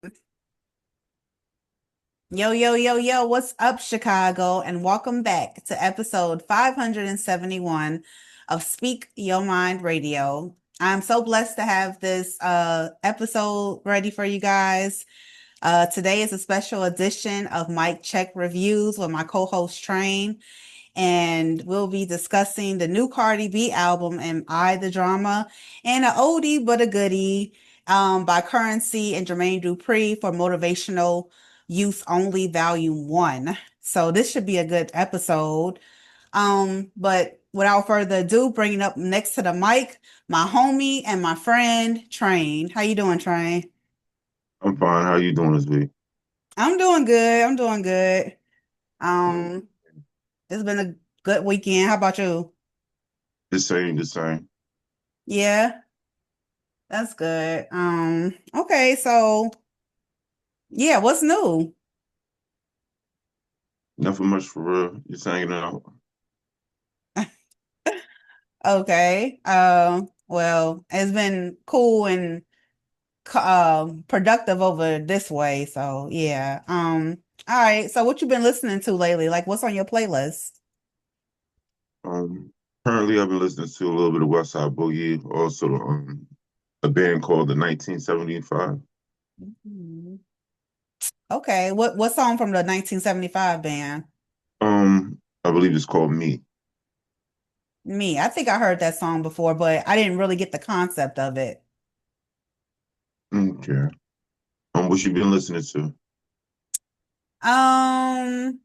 Yo, yo, yo, yo, what's up, Chicago? And welcome back to episode 571 of Speak Your Mind Radio. I'm so blessed to have this episode ready for you guys. Today is a special edition of Mic Check Reviews with my co host Train, and we'll be discussing the new Cardi B album, Am I the Drama, and an oldie but a goodie by Currency and Jermaine Dupri for Motivational Use Only Volume 1. So this should be a good episode. But without further ado, bringing up next to the mic, my homie and my friend, Train. How you doing, Train? I'm fine. How you doing this week? I'm doing good. I'm doing good. Mm. Um, it's been a good weekend. How about you? The same, the same. Yeah. That's good. Okay, so yeah, what's new? Nothing much for real. Just hanging out. Okay. Well, it's been cool and productive over this way, so yeah. All right. So what you been listening to lately? Like what's on your playlist? Um, Currently I've been listening to a little bit of West Side Boogie, also a band called the 1975. Mhm. Okay. What song from the 1975 band? I believe it's called Me. Me. I think I heard that song before, but I didn't really get the concept of it. Okay. What you been listening to? Um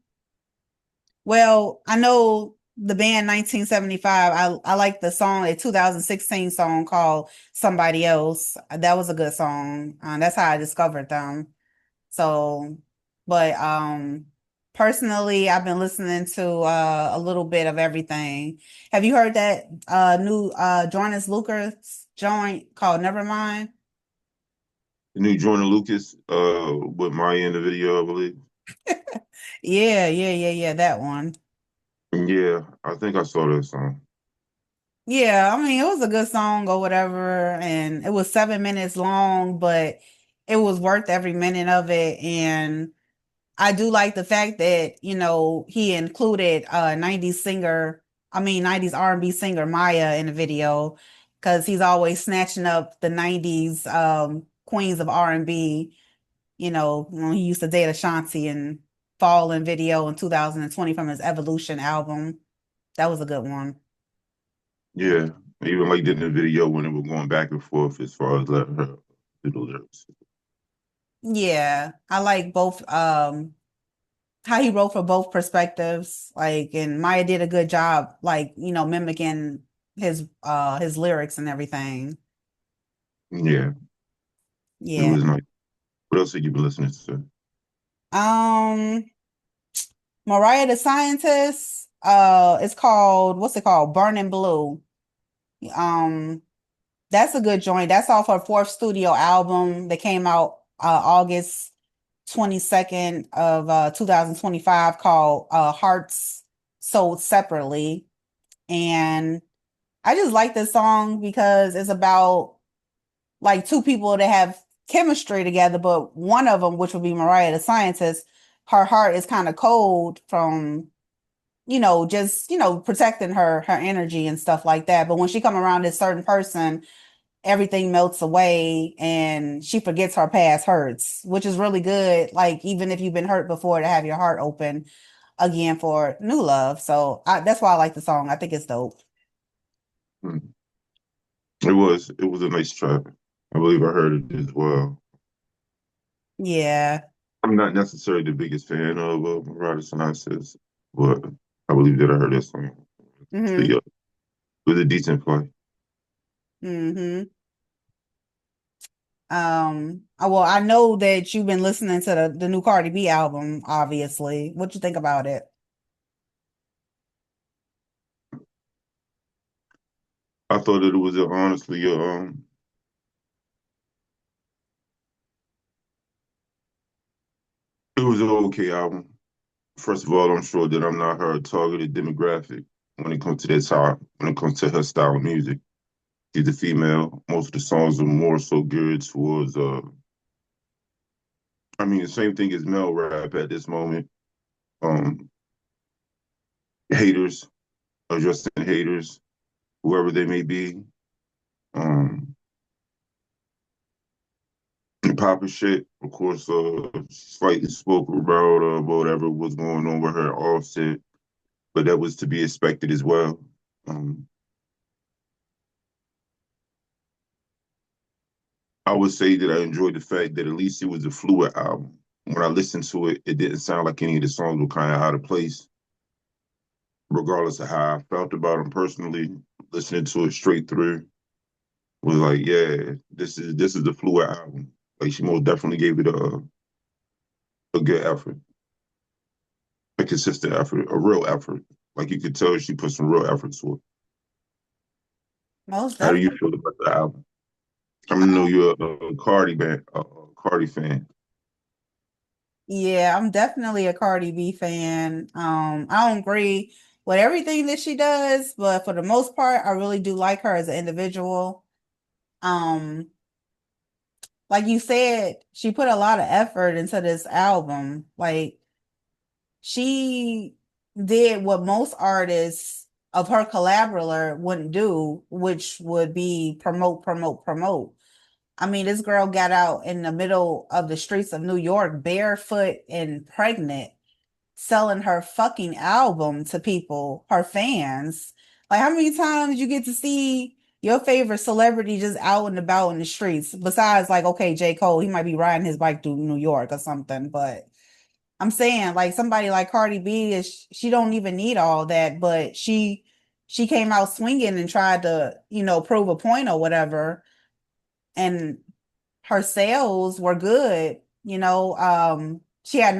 Well, I know the band 1975. I like the song, a 2016 song called Somebody Else. That was a good song. That's how I discovered them. So, but personally, I've been listening to a little bit of everything. Have you heard that new Jonas Lucas joint called Nevermind? The new Jordan Lucas, with Maya in the video, I believe. Yeah, that one. Yeah, I think I saw that song. Yeah, I mean, it was a good song or whatever, and it was 7 minutes long, but it was worth every minute of it. And I do like the fact that, he included 90s singer, 90s R&B singer Maya in the video, because he's always snatching up the 90s queens of R&B, when he used to date Ashanti and Fall in video in 2020 from his Evolution album. That was a good one. Yeah, even like did in the video when it was going back and forth as far as letting her do the lyrics. Yeah, I like both how he wrote for both perspectives. Like and Maya did a good job like, mimicking his lyrics and everything. Yeah, it Yeah. was nice. What else have you been listening to? Um Mariah the Scientist, it's called what's it called? Burning Blue. Um that's a good joint. That's off her fourth studio album that came out August 22nd of 2025 called Hearts Sold Separately. And I just like this song because it's about like two people that have chemistry together, but one of them, which would be Mariah the Scientist, her heart is kind of cold from, just, protecting her energy and stuff like that. But when she come around this certain person, everything melts away and she forgets her past hurts, which is really good. Like even if you've been hurt before, to have your heart open again for new love. So that's why I like the song. I think it's dope. Hmm. It was a nice track. I believe I heard it as well. Yeah. I'm not necessarily the biggest fan of Mariah Synopsis, but I believe that I heard that song. So Mm-hmm. yeah, it was a decent play. Mm-hmm. Well, I know that you've been listening to the new Cardi B album, obviously. What you think about it? I thought that it was honestly it was an okay album. First of all, I'm sure that I'm not her targeted demographic when it comes to that time, when it comes to her style of music. She's a female. Most of the songs are more so geared towards I mean, the same thing as male rap at this moment. Um, haters, addressing haters, whoever they may be. Um, and Papa shit, of course, slightly spoke about whatever was going on with her offset, but that was to be expected as well. Um, I would say that I enjoyed the fact that at least it was a fluid album. When I listened to it, it didn't sound like any of the songs were kind of out of place, regardless of how I felt about them personally. Listening to it straight through was like, yeah, this is the fluid album. Like she most definitely gave it a good effort, a consistent effort, a real effort. Like you could tell she put some real effort to it. Most How do you definitely. feel about the album? I know you're a Cardi fan. Yeah, I'm definitely a Cardi B fan. I don't agree with everything that she does, but for the most part, I really do like her as an individual. Um, like you said, she put a lot of effort into this album. Like she did what most artists of her collaborator wouldn't do, which would be promote, promote, promote. I mean, this girl got out in the middle of the streets of New York barefoot and pregnant selling her fucking album to people, her fans. Like, how many times you get to see your favorite celebrity just out and about in the streets? Besides, like, okay, J. Cole, he might be riding his bike through New York or something, but I'm saying, like, somebody like Cardi B is she don't even need all that, but she came out swinging and tried to, prove a point or whatever, and her sales were good. She had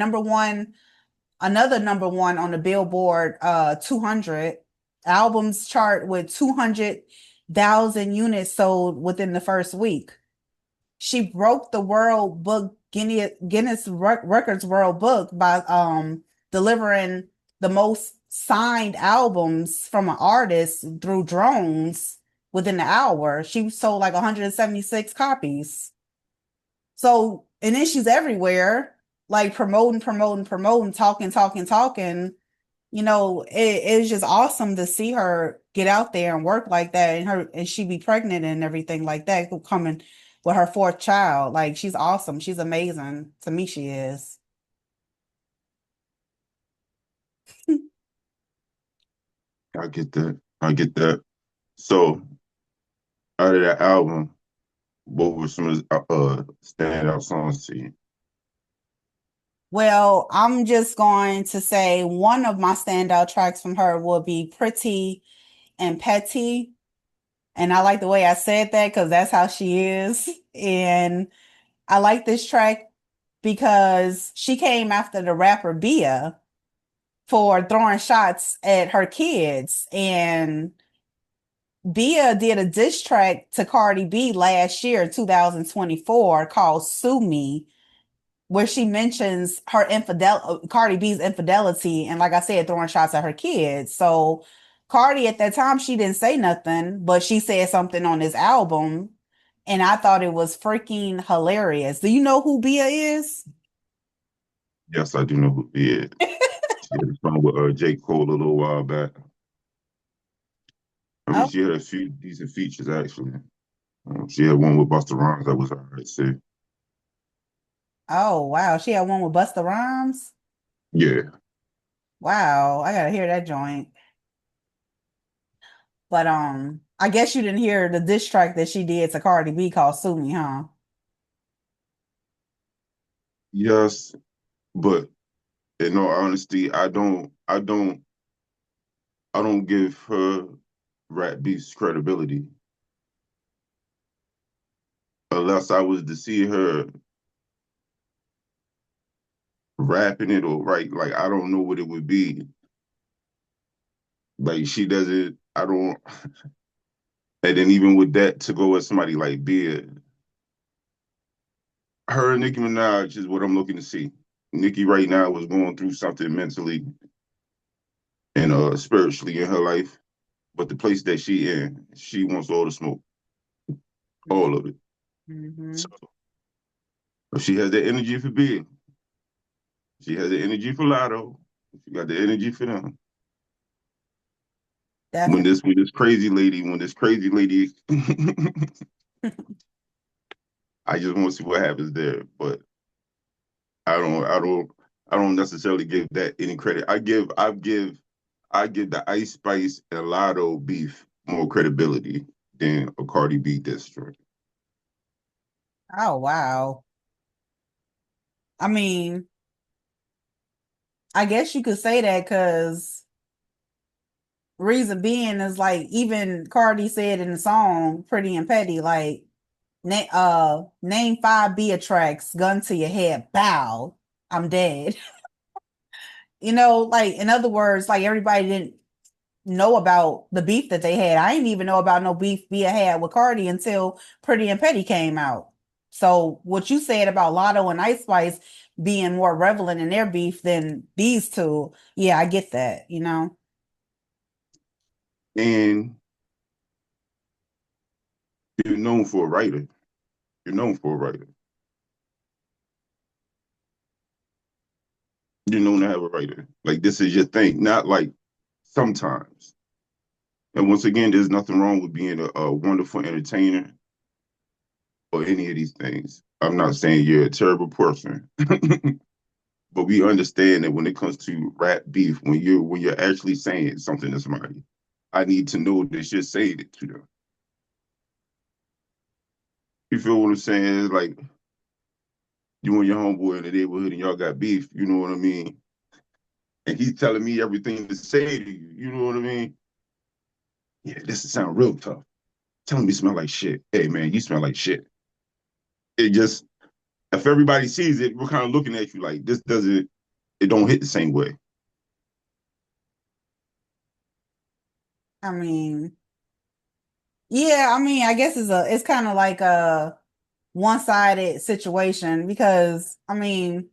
another number one on the Billboard 200 albums chart with 200,000 units sold within the first week. She broke the World Book Guinness Records World Book by delivering the most signed albums from an artist through drones within the hour. She sold like 176 copies. So, and then she's everywhere, like promoting, promoting, promoting, talking, talking, talking. It's just awesome to see her get out there and work like that, and she be pregnant and everything like that, coming with her fourth child. Like she's awesome. She's amazing. To me, she is. I get that. I get that. So out of that album, what were some of the standout songs to you? Well, I'm just going to say one of my standout tracks from her will be Pretty and Petty. And I like the way I said that because that's how she is. And I like this track because she came after the rapper Bia for throwing shots at her kids. And Bia did a diss track to Cardi B last year, 2024, called Sue Me, where she mentions Cardi B's infidelity, and like I said, throwing shots at her kids. So Cardi at that time, she didn't say nothing, but she said something on this album, and I thought it was freaking hilarious. Do you know who Bia is? Yes, I do know who he is. She had a song with J. Cole a little while back. I mean, Oh, she had a few decent features actually. She had one with Busta Rhymes that was alright too. oh wow, she had one with Busta Rhymes. Yeah, Wow, I gotta hear that joint. But I guess you didn't hear the diss track that she did to Cardi B called "Sue Me," huh? yes, but in all honesty, I don't give her rap beefs credibility unless I was to see her rapping it or right. Like I don't know what it would be. Like she does it. I don't. And then even with that, to go with somebody like Bia, her and Nicki Minaj is what I'm looking to see. Nicki right now was going through something mentally and spiritually in her life, but the place that she in, she wants all the smoke, all of it. Mm-hmm. So if she has that energy for Bia, She has the energy for Lotto. She got the energy for them. Definitely. When this crazy lady, I just want to see what happens there. But I don't, I don't, I don't necessarily give that any credit. I give the Ice Spice and Lotto beef more credibility than a Cardi B diss track. Oh wow. I mean, I guess you could say that because reason being is like even Cardi said in the song "Pretty and Petty," like name five Bia tracks, gun to your head, bow, I'm dead. Like in other words, like everybody didn't know about the beef that they had. I didn't even know about no beef Bia had with Cardi until Pretty and Petty came out. So what you said about Lotto and Ice Spice being more relevant in their beef than these two, yeah, I get that. And you're known for a writer. You're known for a writer. You're known to have a writer. Like this is your thing, not like sometimes. And once again, there's nothing wrong with being a wonderful entertainer or any of these things. I'm not saying you're a terrible person, but we understand that when it comes to rap beef, when you're actually saying something to somebody, I need to know that you're saying it to them. You feel what I'm saying? It's like you and your homeboy in the neighborhood and y'all got beef, you know what I mean? And he's telling me everything to say to you, you know what I mean? Yeah, this sound real tough. Telling me smell like shit. Hey man, you smell like shit. It just if everybody sees it, we're kind of looking at you like this doesn't it don't hit the same way. I mean, yeah, I mean, I guess it's kind of like a one-sided situation because I mean,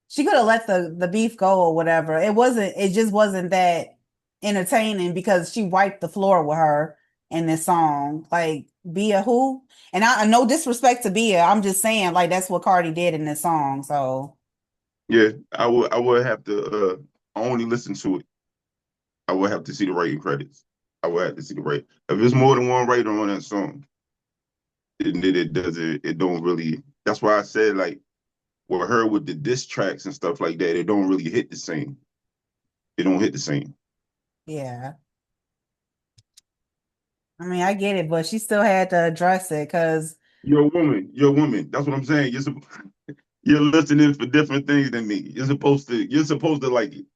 she could have let the beef go or whatever. It just wasn't that entertaining because she wiped the floor with her in this song. Like Bia who? And I no disrespect to Bia. I'm just saying like that's what Cardi did in this song. So Yeah, I would have to only listen to it. I would have to see the writing credits. I would have to see the right. If it's more than one writer on that song, it doesn't it don't really that's why I said like with her with the diss tracks and stuff like that, it don't really hit the same. It don't hit the same. yeah. I mean I get it, but she still had to address it because You're a woman. You're a woman. That's what I'm saying. You're listening for different things than me. You're supposed to like it.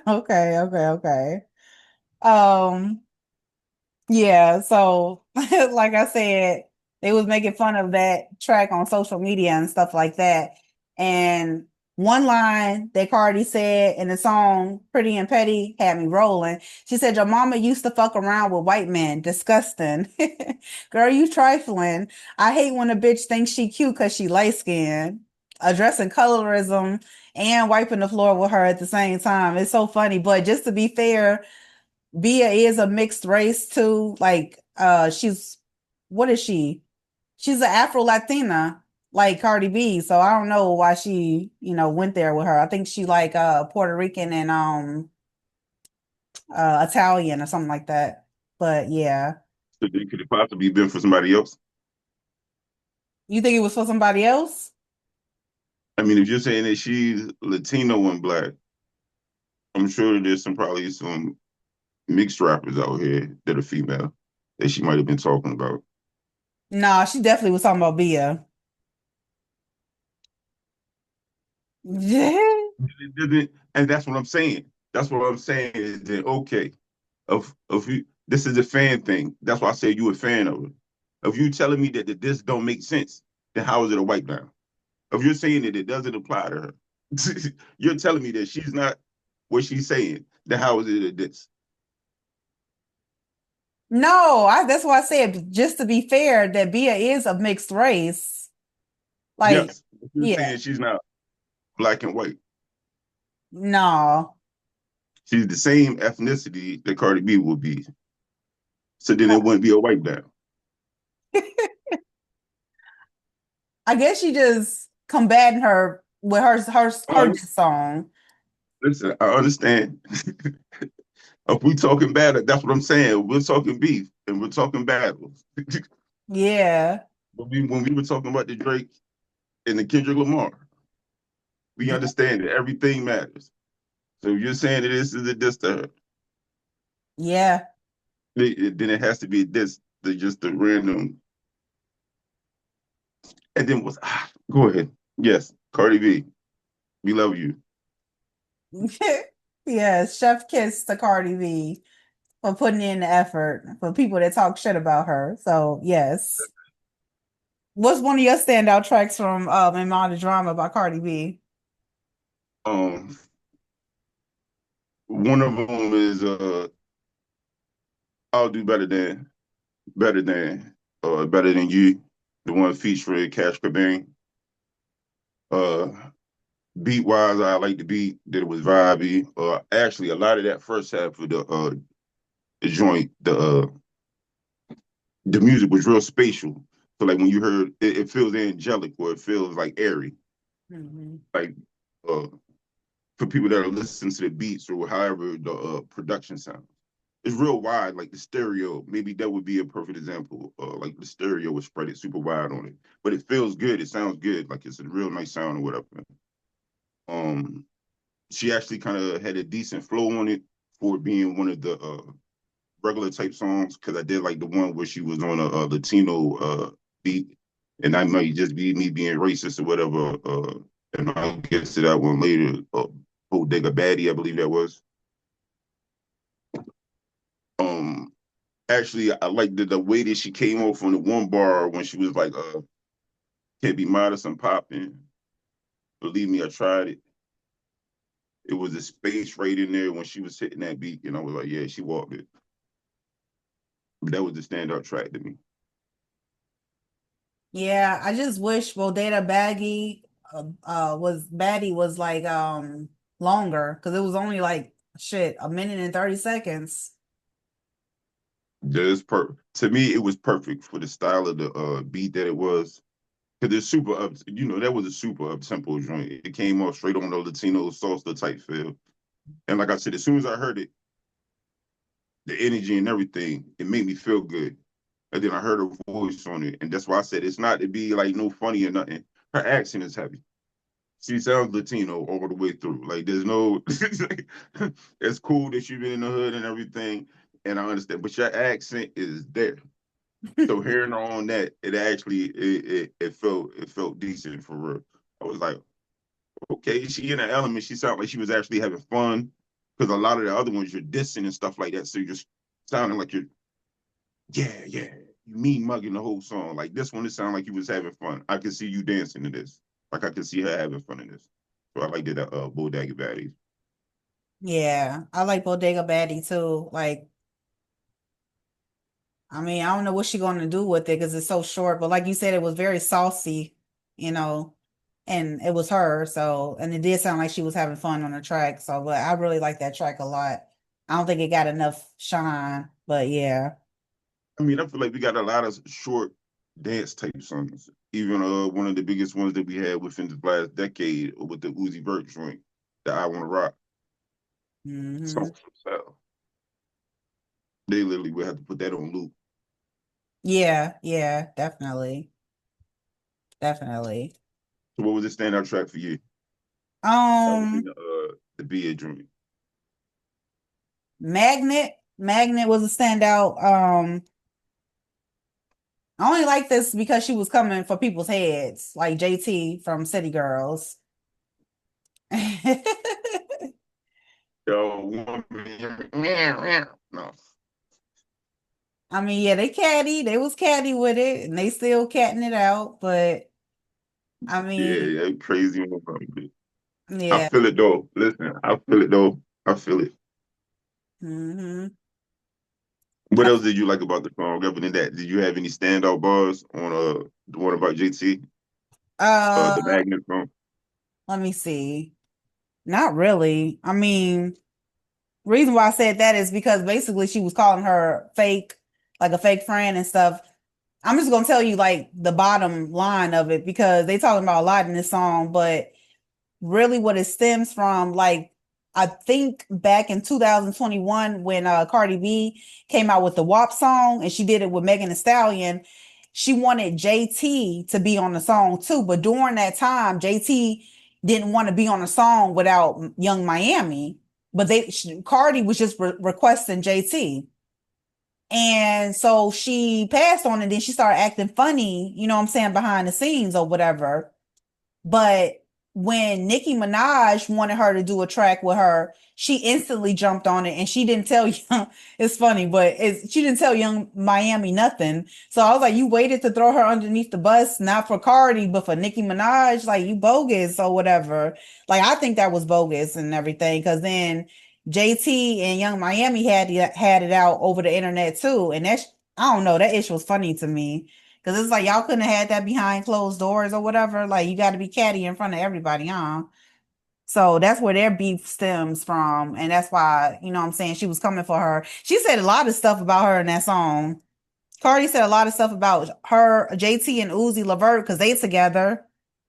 okay, okay, okay. Um Yeah, so like I said, they was making fun of that track on social media and stuff like that. And one line that Cardi said in the song Pretty and Petty had me rolling. She said, "Your mama used to fuck around with white men. Disgusting. Girl, you trifling. I hate when a bitch thinks she cute because she light skinned." Addressing colorism and wiping the floor with her at the same time. It's so funny. But just to be fair, Bia is a mixed race too. Like, she's what is she? She's an Afro Latina, like Cardi B. So I don't know why she went there with her. I think she like Puerto Rican and Italian or something like that. But yeah, So it could have possibly been for somebody else. you think it was for somebody else? I mean, if you're saying that she's Latino and black, I'm sure there's probably some mixed rappers out here that are female that she might have been talking about. Nah, she definitely was talking about Bia. Yeah. And that's what I'm saying. That's what I'm saying is that okay, of you, this is a fan thing. That's why I say you a fan of it. If you telling me that this don't make sense, then how is it a wipe down? If you're saying that it doesn't apply to her, you're telling me that she's not what she's saying, then how is it a diss? No, that's why I said just to be fair that Bia is a mixed race. Like, Yes, if you're yeah, saying she's not black and white. no. She's the same ethnicity that Cardi B would be. So then it wouldn't be a wipe down. I guess she just combating her with her Oh, diss song. listen, I understand. If we talking battle, that's what I'm saying. We're talking beef and we're talking battles. Yeah. When we were talking about the Drake and the Kendrick Lamar, we Yeah. understand that everything matters. So if you're saying that this is a diss to her, Yeah. then it has to be this, just the random. And then go ahead. Yes, Cardi B, we love you. Yes, chef kiss to Cardi B for putting in the effort for people that talk shit about her. So yes. What's one of your standout tracks from In Mind the Drama by Cardi B? Um, one of them is I'll do better than you, the one featuring Cash Cobain. Uh, beat wise, I like the beat that it was vibey. Actually, a lot of that first half of the joint, the music was real spatial. So like when you heard it, it feels angelic or it feels like airy. Mhm. Like uh, for people that are listening to the beats or however the production sounds. It's real wide, like the stereo. Maybe that would be a perfect example. Like the stereo was spread it super wide on it, but it feels good. It sounds good. Like it's a real nice sound or whatever. Um, she actually kind of had a decent flow on it for being one of the regular type songs. Because I did like the one where she was on a Latino beat, and I might just be me being racist or whatever. And I'll get to that one later. Bodega Baddie, I believe that was. Um, Actually, I like the way that she came off on the one bar when she was like, "Can't be modest, I'm popping." Believe me, I tried it. It was a space right in there when she was hitting that beat, and I was like, "Yeah, she walked it." But that was the standout track to me. Yeah, I just wish Bodega Baggy was Baddie was like longer because it was only like shit a minute and 30 seconds. Just to me, it was perfect for the style of the beat that it was. Because it's super up, that was a super up tempo joint. It came off straight on the Latino salsa type feel. And like I said, as soon as I heard it, the energy and everything, it made me feel good. And then I heard her voice on it. And that's why I said it's not to be like no funny or nothing. Her accent is heavy. She sounds Latino all the way through. Like there's no it's cool that you've been in the hood and everything. And I understand, but your accent is there. So hearing her on that, it actually it felt decent for real. I was like, okay, she in an element. She sounded like she was actually having fun. Because a lot of the other ones you're dissing and stuff like that. So you're just sounding like you're, yeah, yeah, you mean mugging the whole song. Like this one, it sounded like you was having fun. I could see you dancing to this. Like I could see her having fun in this. So I liked it. Bodega Baddies. Yeah, I like Bodega Baddie too. Like, I mean, I don't know what she gonna do with it because it's so short, but like you said, it was very saucy, you know, and it was her. So, and it did sound like she was having fun on the track. So, but I really like that track a lot. I don't think it got enough shine, but yeah. I mean, I feel like we got a lot of short dance type songs. Even one of the biggest ones that we had within the last decade with the Uzi Vert joint, the I Wanna Rock Hmm. songs themselves. They literally would have to put that on loop. Yeah, yeah, definitely. Definitely. So what was the standout track for you? Other than Um, the Bia joint. Magnet was a standout. I only like this because she was coming for people's heads, like JT from City Girls. Yo, no. I mean, yeah, they was catty with it, and they still catting it out. But I Yeah, mean, yeah, crazy motherfucker. I yeah, feel it though. Listen, I feel it though. I feel it. hmm What else did you like about the song? Other than that, did you have any standout bars on the one about JT? uh, The Magnet song? let me see. Not really. I mean, reason why I said that is because basically she was calling her fake, like a fake friend and stuff. I'm just gonna tell you like the bottom line of it because they talking about a lot in this song, but really what it stems from, like I think back in 2021 when Cardi B came out with the WAP song and she did it with Megan Thee Stallion, she wanted JT to be on the song too, but during that time, JT didn't want to be on a song without Young Miami, but Cardi was just requesting JT. And so she passed on and then she started acting funny, you know what I'm saying, behind the scenes or whatever. But when Nicki Minaj wanted her to do a track with her, she instantly jumped on it and she didn't tell Young, it's funny, but she didn't tell Young Miami nothing. So I was like, you waited to throw her underneath the bus, not for Cardi, but for Nicki Minaj, like you bogus or whatever. Like I think that was bogus and everything, because then JT and Young Miami had it out over the internet too. And that's, I don't know, that issue was funny to me. Cause it's like y'all couldn't have had that behind closed doors or whatever. Like you got to be catty in front of everybody, huh? So that's where their beef stems from, and that's why you know what I'm saying she was coming for her. She said a lot of stuff about her in that song. Cardi said a lot of stuff about her, JT and Uzi Levert because they together.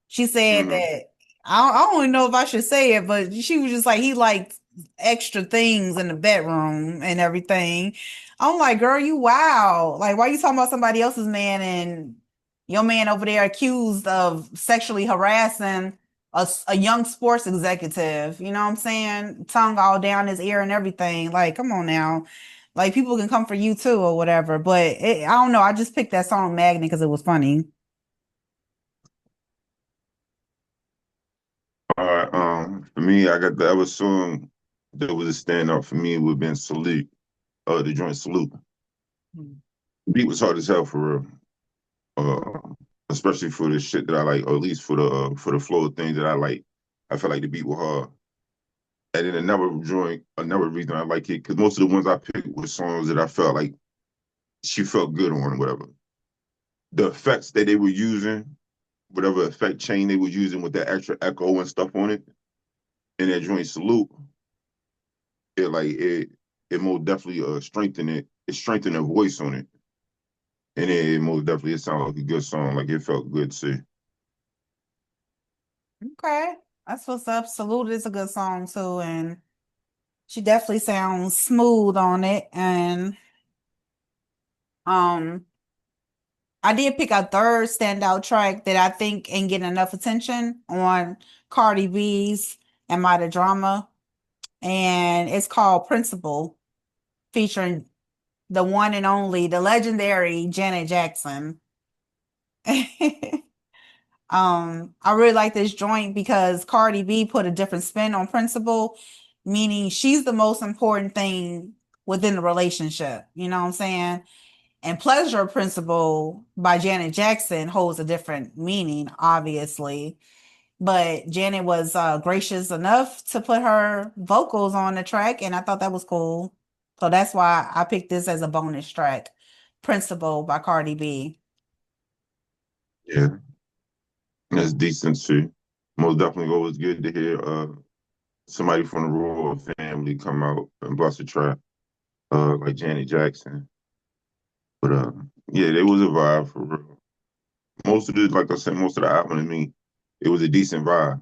She said Mm-hmm. that I don't even know if I should say it, but she was just like he liked extra things in the bedroom and everything. I'm like, girl, you wow. Like, why you talking about somebody else's man and your man over there accused of sexually harassing a young sports executive? You know what I'm saying? Tongue all down his ear and everything. Like, come on now. Like people can come for you too or whatever. But I don't know. I just picked that song Magnet because it was funny. All right. For me, I got the other song that was a standout for me would have been Salute, the joint Salute. The beat was hard as hell for real. Especially for the shit that I like, or at least for the flow of things that I like. I felt like the beat was hard. And then another reason I like it, because most of the ones I picked were songs that I felt like she felt good on, or whatever. The effects that they were using, whatever effect chain they were using with that extra echo and stuff on it, in that joint Salute, it like it most definitely strengthened it. It strengthened her voice on it, and it most definitely it sounded like a good song. Like it felt good too. Okay. That's what's up. Salute is a good song too. And she definitely sounds smooth on it. And um I did pick a third standout track that I think ain't getting enough attention on Cardi B's Am I the Drama? And it's called Principle, featuring the one and only, the legendary Janet Jackson. I really like this joint because Cardi B put a different spin on Principle, meaning she's the most important thing within the relationship. You know what I'm saying? And Pleasure Principle by Janet Jackson holds a different meaning, obviously. But Janet was gracious enough to put her vocals on the track, and I thought that was cool. So that's why I picked this as a bonus track. Principle by Cardi B. Yeah, that's decent too. Most definitely always good to hear somebody from the royal family come out and bust a track, like Janet Jackson. But yeah, it was a vibe for real. Most of the, like I said, most of the album to me, it was a decent vibe.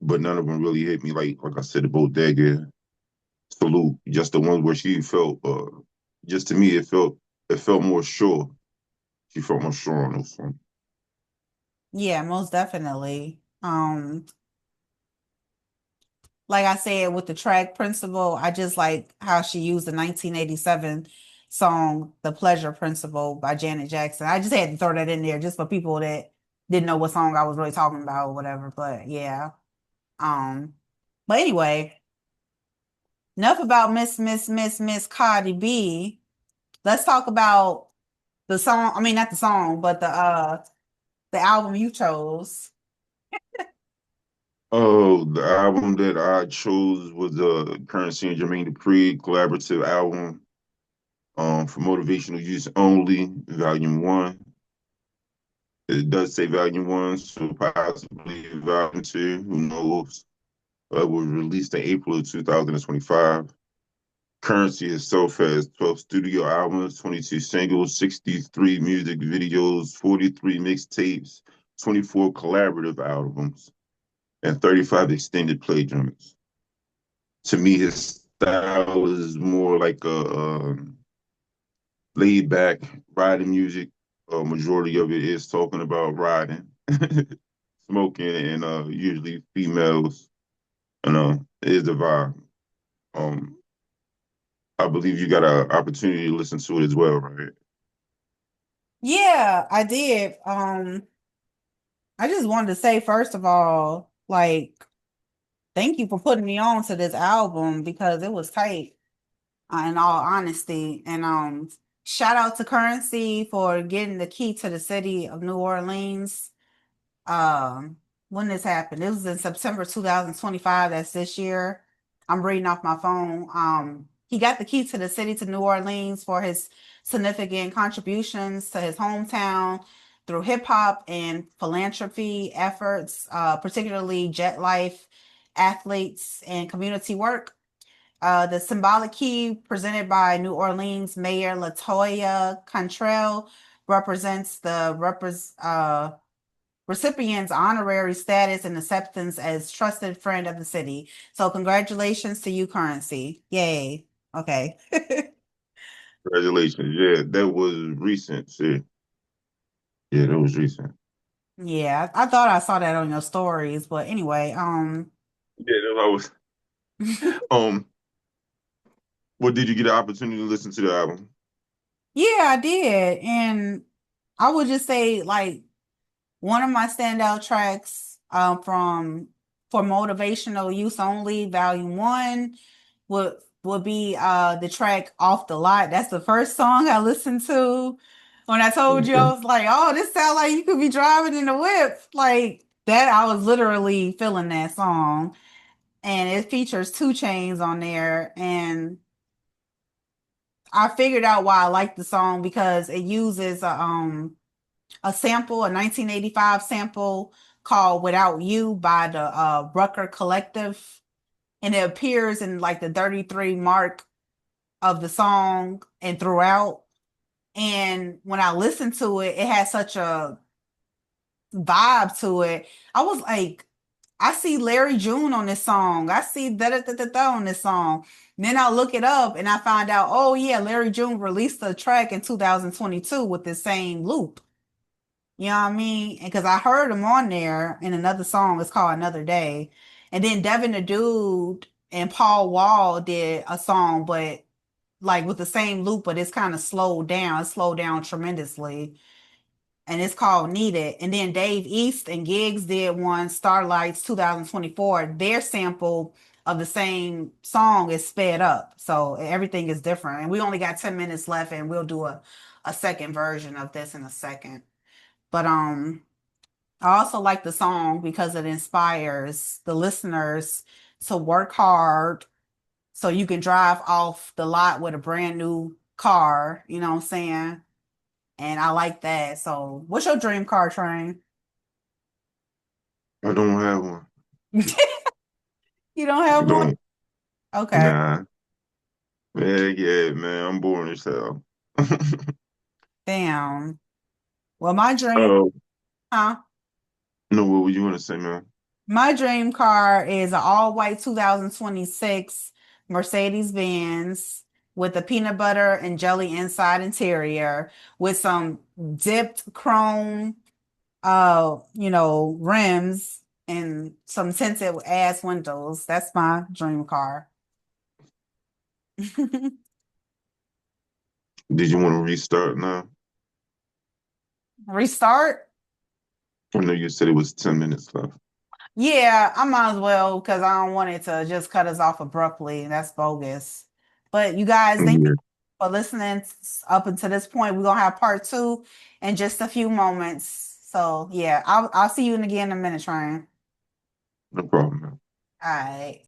But none of them really hit me like I said, the Bodega, Salute, just the ones where she felt just to me it felt more sure. She felt more sure on those songs. Yeah, most definitely. Like I said, with the track Principle, I just like how she used the 1987 song The Pleasure Principle by Janet Jackson. I just had to throw that in there just for people that didn't know what song I was really talking about or whatever. But yeah. Um, but anyway, enough about Miss Cardi B. Let's talk about the song. I mean, not the song, but the album you chose. Oh, the album that I chose was Currency and Jermaine Dupri collaborative album for motivational use only, Volume One. It does say Volume One, so possibly Volume Two. Who knows? It was released in April of 2025. Currency itself has 12 studio albums, 22 singles, 63 music videos, 43 mixtapes, 24 collaborative albums, and 35 extended play joints. To me, his style is more like a laid back riding music. Majority of it is talking about riding, smoking, and usually females. And it is a vibe. Um, I believe you got an opportunity to listen to it as well, right? Yeah, I did. I just wanted to say, first of all, like, thank you for putting me on to this album because it was tight, in all honesty. And shout out to Currency for getting the key to the city of New Orleans. Um, when this happened, it was in September 2025. That's this year. I'm reading off my phone. He got the key to the city to New Orleans for his significant contributions to his hometown through hip hop and philanthropy efforts, particularly Jet Life, athletes, and community work. The symbolic key presented by New Orleans Mayor Latoya Cantrell represents the recipient's honorary status and acceptance as trusted friend of the city. So congratulations to you, Currency. Yay. Okay. Congratulations. Yeah, that was recent. Shit. Yeah, that was recent. Yeah, I thought I saw that on your stories, but anyway, Yeah, that was. Um, what did you get the opportunity to listen to the album? yeah, I did. And I would just say like one of my standout tracks from for motivational use only, volume one, would would be the track Off the Lot. That's the first song I listened to. When I told you, I Okay. was like, oh, this sounds like you could be driving in the whip. Like that, I was literally feeling that song. And it features 2 Chainz on there. And I figured out why I like the song because it uses a sample, a 1985 sample called Without You by the Rucker Collective. And it appears in like the 33 mark of the song and throughout. And when I listened to it, it had such a vibe to it. I was like, I see Larry June on this song. I see da da da da da on this song. And then I look it up and I find out, oh yeah, Larry June released a track in 2022 with the same loop. You know what I mean? And because I heard him on there in another song, it's called Another Day. And then Devin the Dude and Paul Wall did a song, but like with the same loop, but it's kind of slowed down. It slowed down tremendously. And it's called Need It. And then Dave East and Gigs did one, Starlights 2024. Their sample of the same song is sped up. So everything is different. And we only got 10 minutes left and we'll do a second version of this in a second. But I also like the song because it inspires the listeners to work hard so you can drive off the lot with a brand new car, you know what I'm saying? And I like that. So, what's your dream car, Train? I don't have one. You don't I have one? don't. Okay. Nah. Man, yeah, man. I'm boring as hell. Damn. Well, my dream, Oh, huh? no, what would you want to say, man? My dream car is an all white 2026 Mercedes Benz with a peanut butter and jelly inside interior with some dipped chrome rims and some tinted ass windows. That's my dream car. Did you want to restart now? Restart? I know you said it was 10 minutes left. Yeah, I might as well because I don't want it to just cut us off abruptly. That's bogus. But you guys, thank you Yeah, for listening up until this point. We're gonna have part two in just a few moments. So yeah, I'll see you again in a minute, Ryan. no problem, man. All right.